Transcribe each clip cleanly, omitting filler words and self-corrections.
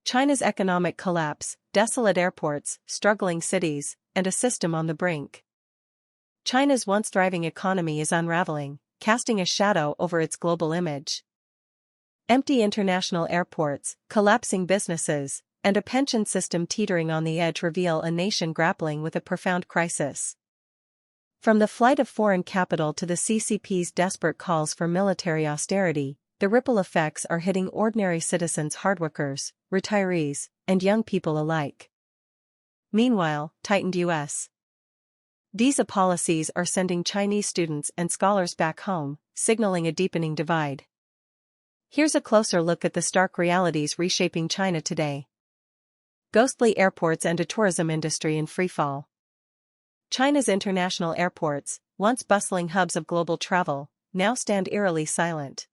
China's economic collapse, desolate airports, struggling cities, and a system on the brink. China's once thriving economy is unraveling, casting a shadow over its global image. Empty international airports, collapsing businesses, and a pension system teetering on the edge reveal a nation grappling with a profound crisis. From the flight of foreign capital to the CCP's desperate calls for military austerity, the ripple effects are hitting ordinary citizens, hardworkers, retirees, and young people alike. Meanwhile, tightened U.S. visa policies are sending Chinese students and scholars back home, signaling a deepening divide. Here's a closer look at the stark realities reshaping China today. Ghostly airports and a tourism industry in freefall. China's international airports, once bustling hubs of global travel, now stand eerily silent.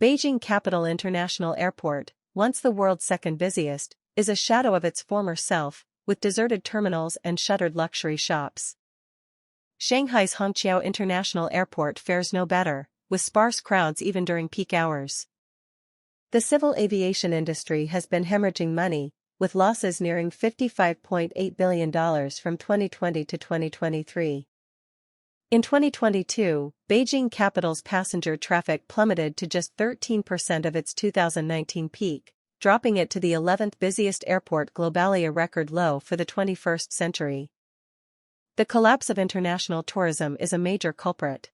Beijing Capital International Airport, once the world's second busiest, is a shadow of its former self, with deserted terminals and shuttered luxury shops. Shanghai's Hongqiao International Airport fares no better, with sparse crowds even during peak hours. The civil aviation industry has been hemorrhaging money, with losses nearing $55.8 billion from 2020 to 2023. In 2022, Beijing Capital's passenger traffic plummeted to just 13% of its 2019 peak, dropping it to the 11th busiest airport globally, a record low for the 21st century. The collapse of international tourism is a major culprit.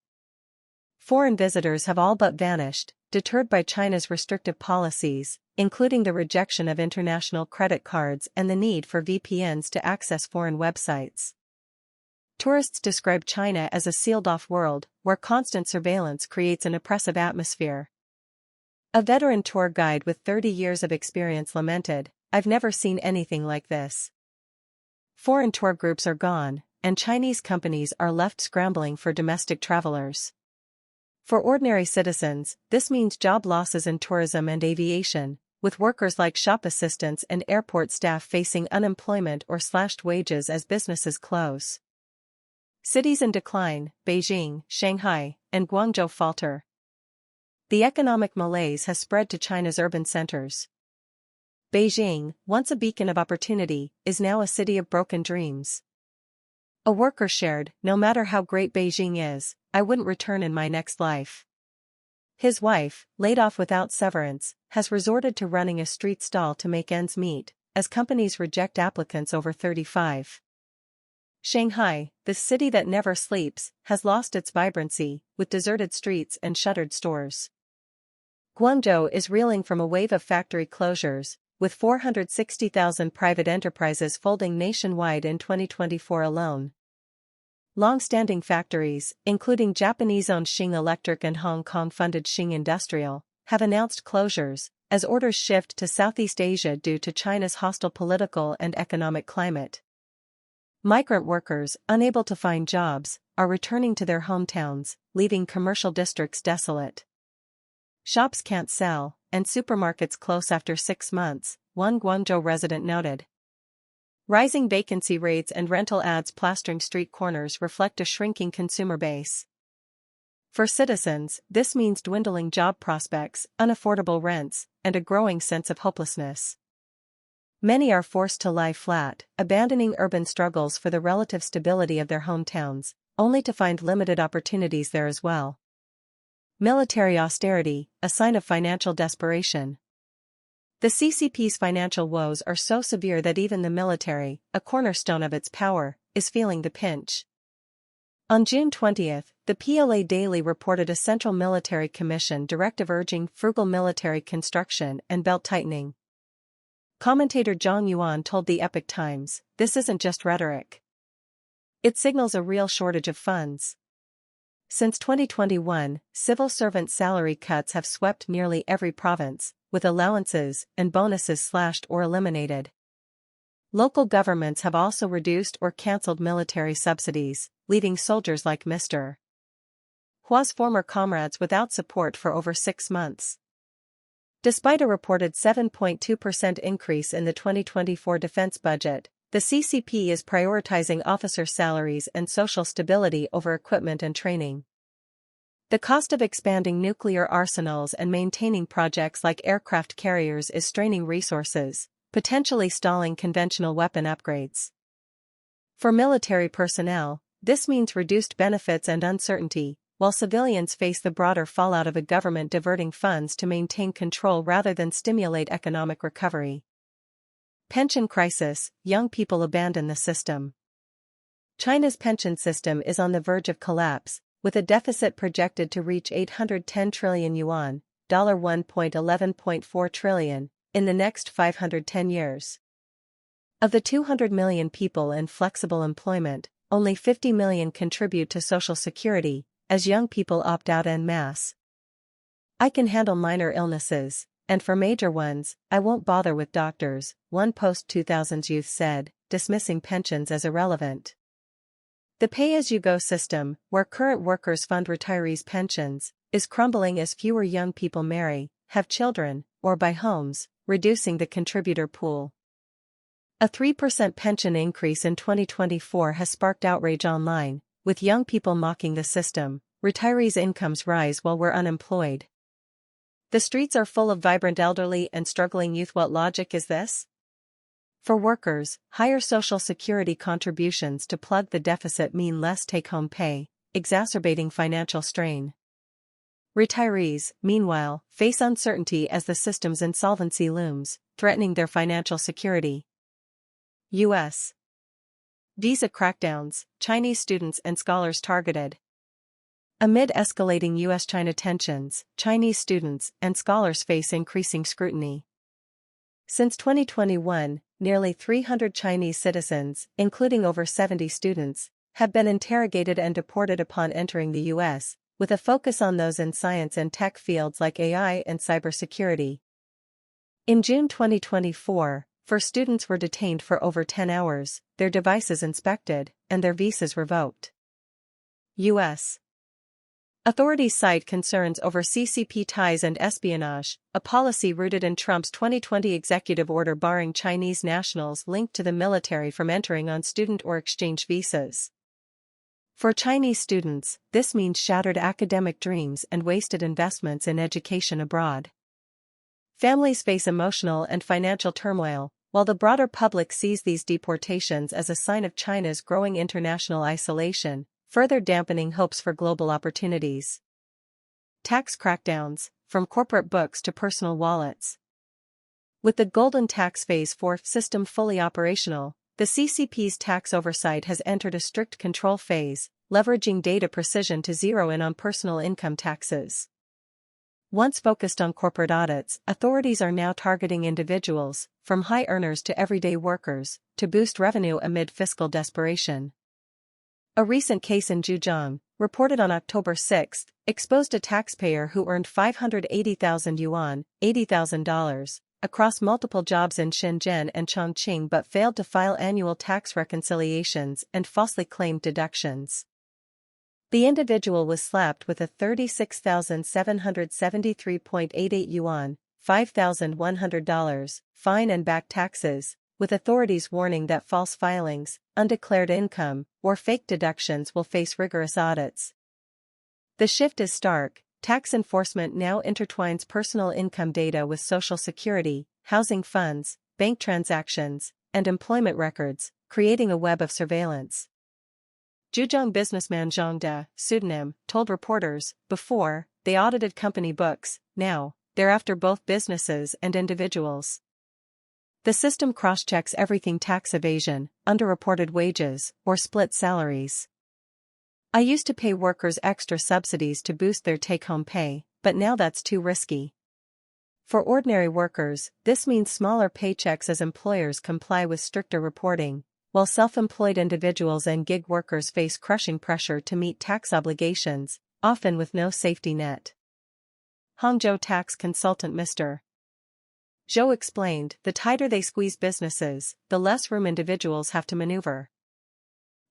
Foreign visitors have all but vanished, deterred by China's restrictive policies, including the rejection of international credit cards and the need for VPNs to access foreign websites. Tourists describe China as a sealed-off world, where constant surveillance creates an oppressive atmosphere. A veteran tour guide with 30 years of experience lamented, "I've never seen anything like this." Foreign tour groups are gone, and Chinese companies are left scrambling for domestic travelers. For ordinary citizens, this means job losses in tourism and aviation, with workers like shop assistants and airport staff facing unemployment or slashed wages as businesses close. Cities in decline, Beijing, Shanghai, and Guangzhou falter. The economic malaise has spread to China's urban centers. Beijing, once a beacon of opportunity, is now a city of broken dreams. A worker shared, "No matter how great Beijing is, I wouldn't return in my next life." His wife, laid off without severance, has resorted to running a street stall to make ends meet, as companies reject applicants over 35. Shanghai, the city that never sleeps, has lost its vibrancy, with deserted streets and shuttered stores. Guangzhou is reeling from a wave of factory closures, with 460,000 private enterprises folding nationwide in 2024 alone. Long-standing factories, including Japanese-owned Xing Electric and Hong Kong-funded Xing Industrial, have announced closures, as orders shift to Southeast Asia due to China's hostile political and economic climate. Migrant workers, unable to find jobs, are returning to their hometowns, leaving commercial districts desolate. Shops can't sell, and supermarkets close after 6 months, one Guangzhou resident noted. Rising vacancy rates and rental ads plastering street corners reflect a shrinking consumer base. For citizens, this means dwindling job prospects, unaffordable rents, and a growing sense of hopelessness. Many are forced to lie flat, abandoning urban struggles for the relative stability of their hometowns, only to find limited opportunities there as well. Military austerity, a sign of financial desperation. The CCP's financial woes are so severe that even the military, a cornerstone of its power, is feeling the pinch. On June 20, the PLA Daily reported a Central Military Commission directive urging frugal military construction and belt-tightening. Commentator Zhang Yuan told the Epoch Times, "This isn't just rhetoric. It signals a real shortage of funds." Since 2021, civil servant salary cuts have swept nearly every province, with allowances and bonuses slashed or eliminated. Local governments have also reduced or cancelled military subsidies, leaving soldiers like Mr. Hua's former comrades without support for over 6 months. Despite a reported 7.2% increase in the 2024 defense budget, the CCP is prioritizing officer salaries and social stability over equipment and training. The cost of expanding nuclear arsenals and maintaining projects like aircraft carriers is straining resources, potentially stalling conventional weapon upgrades. For military personnel, this means reduced benefits and uncertainty, while civilians face the broader fallout of a government diverting funds to maintain control rather than stimulate economic recovery. Pension crisis: young people abandon the system. China's pension system is on the verge of collapse, with a deficit projected to reach 810 trillion yuan, $1.11.4 trillion, in the next 510 years. Of the 200 million people in flexible employment, only 50 million contribute to Social Security, as young people opt out en masse. "I can handle minor illnesses, and for major ones, I won't bother with doctors," one post-2000s youth said, dismissing pensions as irrelevant. The pay-as-you-go system, where current workers fund retirees' pensions, is crumbling as fewer young people marry, have children, or buy homes, reducing the contributor pool. A 3% pension increase in 2024 has sparked outrage online, with young people mocking the system. "Retirees' incomes rise while we're unemployed. The streets are full of vibrant elderly and struggling youth. What logic is this?" For workers, higher Social Security contributions to plug the deficit mean less take-home pay, exacerbating financial strain. Retirees, meanwhile, face uncertainty as the system's insolvency looms, threatening their financial security. U.S. visa crackdowns: Chinese students and scholars targeted. Amid escalating U.S.-China tensions, Chinese students and scholars face increasing scrutiny. Since 2021, nearly 300 Chinese citizens, including over 70 students, have been interrogated and deported upon entering the U.S., with a focus on those in science and tech fields like AI and cybersecurity. In June 2024, 4 students were detained for over 10 hours, their devices inspected, and their visas revoked. U.S. authorities cite concerns over CCP ties and espionage, a policy rooted in Trump's 2020 executive order barring Chinese nationals linked to the military from entering on student or exchange visas. For Chinese students, this means shattered academic dreams and wasted investments in education abroad. Families face emotional and financial turmoil, while the broader public sees these deportations as a sign of China's growing international isolation, further dampening hopes for global opportunities. Tax crackdowns: from corporate books to personal wallets. With the Golden Tax Phase 4 system fully operational, the CCP's tax oversight has entered a strict control phase, leveraging data precision to zero in on personal income taxes. Once focused on corporate audits, authorities are now targeting individuals, from high earners to everyday workers, to boost revenue amid fiscal desperation. A recent case in Zhejiang, reported on October 6, exposed a taxpayer who earned 580,000 yuan, $80,000, across multiple jobs in Shenzhen and Chongqing but failed to file annual tax reconciliations and falsely claimed deductions. The individual was slapped with a 36,773.88 yuan, $5,100, fine and back taxes, with authorities warning that false filings, undeclared income, or fake deductions will face rigorous audits. The shift is stark. Tax enforcement now intertwines personal income data with Social Security, housing funds, bank transactions, and employment records, creating a web of surveillance. Zhejiang businessman Zhang De, pseudonym, told reporters, before, they audited company books, now, they're after both businesses and individuals. The system cross-checks everything: tax evasion, underreported wages, or split salaries. "I used to pay workers extra subsidies to boost their take-home pay, but now that's too risky." For ordinary workers, this means smaller paychecks as employers comply with stricter reporting, while self-employed individuals and gig workers face crushing pressure to meet tax obligations, often with no safety net. Hangzhou tax consultant Mr. Zhou explained, the tighter they squeeze businesses, the less room individuals have to maneuver.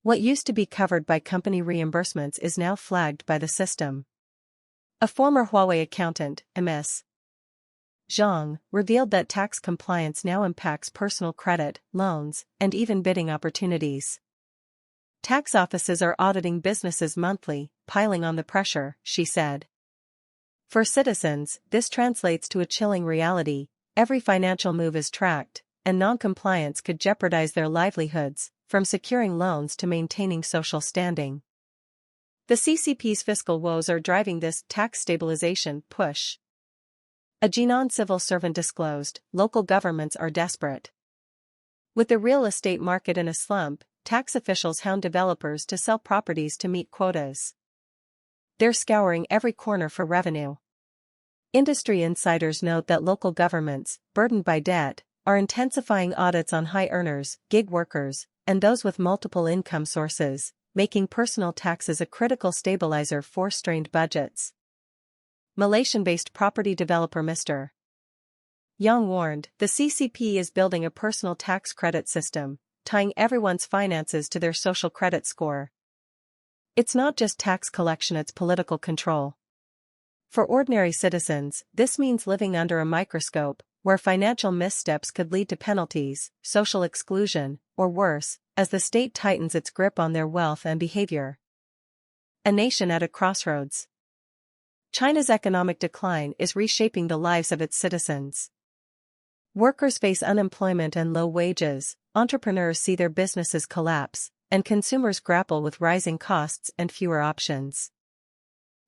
What used to be covered by company reimbursements is now flagged by the system. A former Huawei accountant, Ms. Zhang, revealed that tax compliance now impacts personal credit, loans, and even bidding opportunities. Tax offices are auditing businesses monthly, piling on the pressure, she said. For citizens, this translates to a chilling reality: every financial move is tracked, and non-compliance could jeopardize their livelihoods, from securing loans to maintaining social standing. The CCP's fiscal woes are driving this tax stabilization push. A Jinan civil servant disclosed, local governments are desperate. With the real estate market in a slump, tax officials hound developers to sell properties to meet quotas. They're scouring every corner for revenue. Industry insiders note that local governments, burdened by debt, are intensifying audits on high earners, gig workers, and those with multiple income sources, making personal taxes a critical stabilizer for strained budgets. Malaysian-based property developer Mr. Yang warned, the CCP is building a personal tax credit system, tying everyone's finances to their social credit score. It's not just tax collection, it's political control. For ordinary citizens, this means living under a microscope, where financial missteps could lead to penalties, social exclusion, or worse, as the state tightens its grip on their wealth and behavior. A nation at a crossroads. China's economic decline is reshaping the lives of its citizens. Workers face unemployment and low wages, entrepreneurs see their businesses collapse, and consumers grapple with rising costs and fewer options.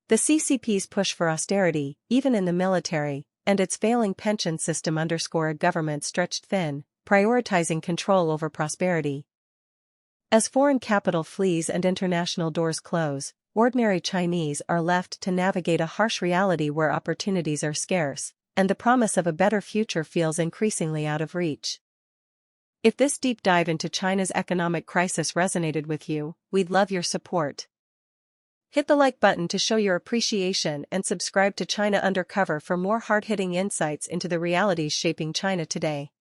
The CCP's push for austerity, even in the military, and its failing pension system underscore a government stretched thin, prioritizing control over prosperity. As foreign capital flees and international doors close, ordinary Chinese are left to navigate a harsh reality where opportunities are scarce, and the promise of a better future feels increasingly out of reach. If this deep dive into China's economic crisis resonated with you, we'd love your support. Hit the like button to show your appreciation and subscribe to China Undercover for more hard-hitting insights into the realities shaping China today.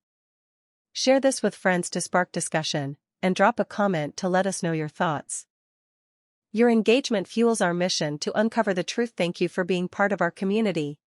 Share this with friends to spark discussion, and drop a comment to let us know your thoughts. Your engagement fuels our mission to uncover the truth. Thank you for being part of our community.